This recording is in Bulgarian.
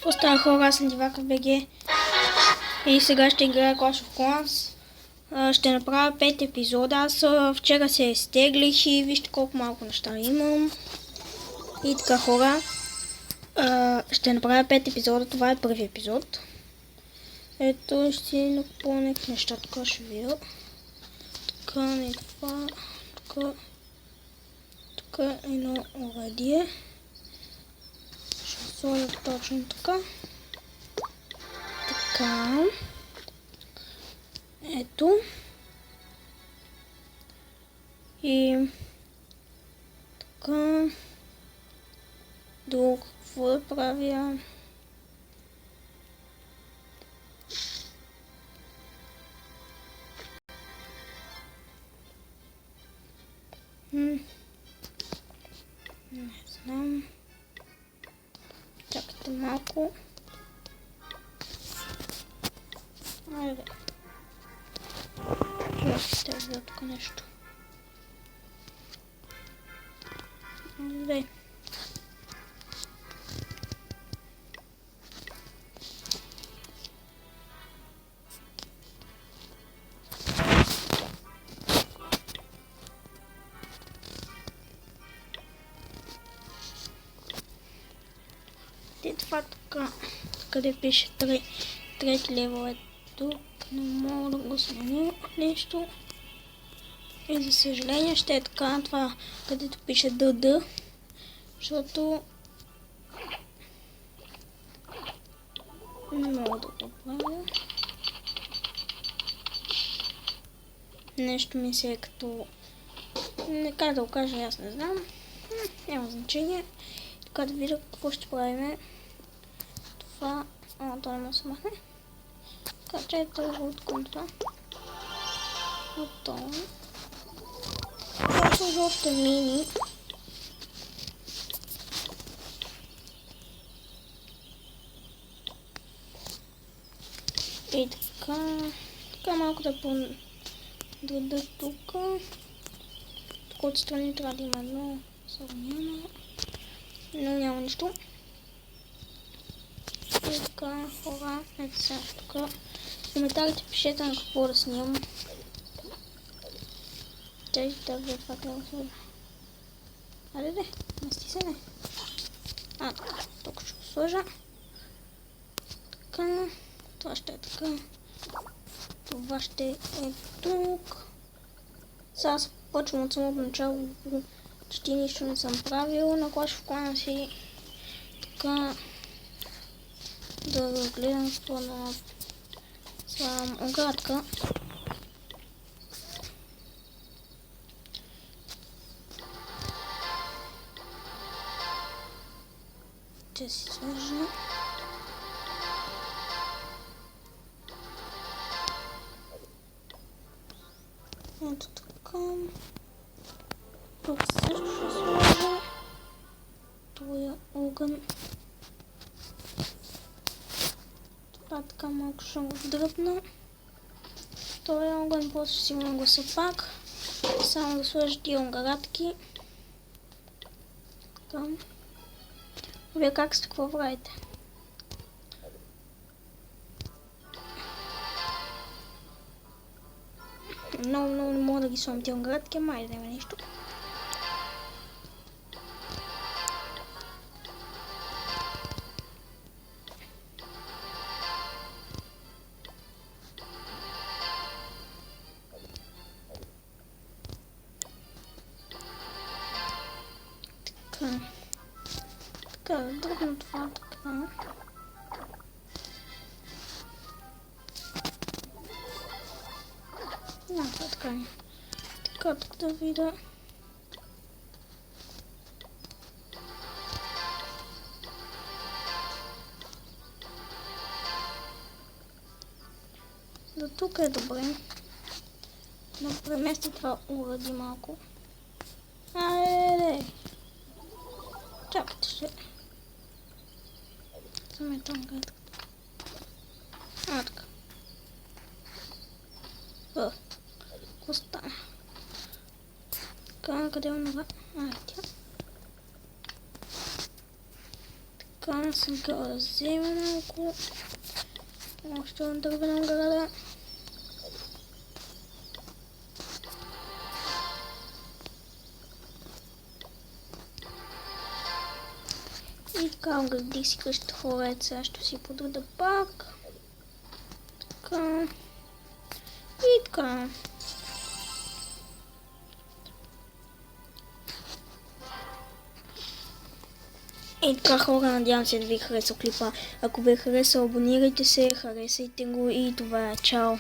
Какво става, хора? Аз съм Дивака БГ и сега ще играя Clash of Clans. Ще направя 5 епизода. Аз вчера се изтеглих и вижте колко малко неща имам. И така, хора, ще направя 5 епизода. Това е първи епизод. Ето, ще си напълня неща. Така ще видя. Така, не това. Така. Така, едно уредие. Ще сложа точно така. Така. Ето. И така. Друго какво да правя? Не знам. Чакайте малко. Айде. Ще взема тук нещо. Айде. И това тук, къде пише трети левел е тук, не мога да го сменя нещо. И за съжаление ще е така, това където пише ДД, защото не мога да го правя. Нещо ми се е като... как да го кажа, аз не знам. Няма значение. Така да видя какво ще правим. Това... това не може да се махне. Така че ето го откъм това. Готово. Това сложа още мини. И така... Така малко да подреда тук. Тук отстрани трябва да има едно. Сега няма. Но няма нищо. И така, хора, ето сега тук. В коментарите пишете на какво да снимам. Чай, да това трябва да сложа. Айде, мести се, не. Тук ще го сложа. Така, това ще е така. Това ще е тук. Сега аз почвам от самото начало. Почти нищо не съм правил. На Clash of Clans си така да гледам това да слагам оградка. Ще си сложа. Ето така. Тук също ще сложа. Това огън. Това така малко ще го дръпна. Това огън, после сигурно го са пак. Само да сложа тия оградки. Така. Вие как сте, какво правите? Много не мога да ги слагам тия оградки, май да има нещо. Така, дръпна това така. Това така. Така, тук да видя. До тук е добре. Да премести това уради малко. Айде! Чакайте ще. Заметам градка. Така. Какво стана? Така, къде е онова? Тя. Така. Така, сега да взема малко. Още на дървена града. И така, градих си къщата хорец, сега ще си подреда пак. Така. И така. И така, хора, надявам се да ви е харесал клипа. Ако ви е харесал, абонирайте се, харесайте го и това е. Чао!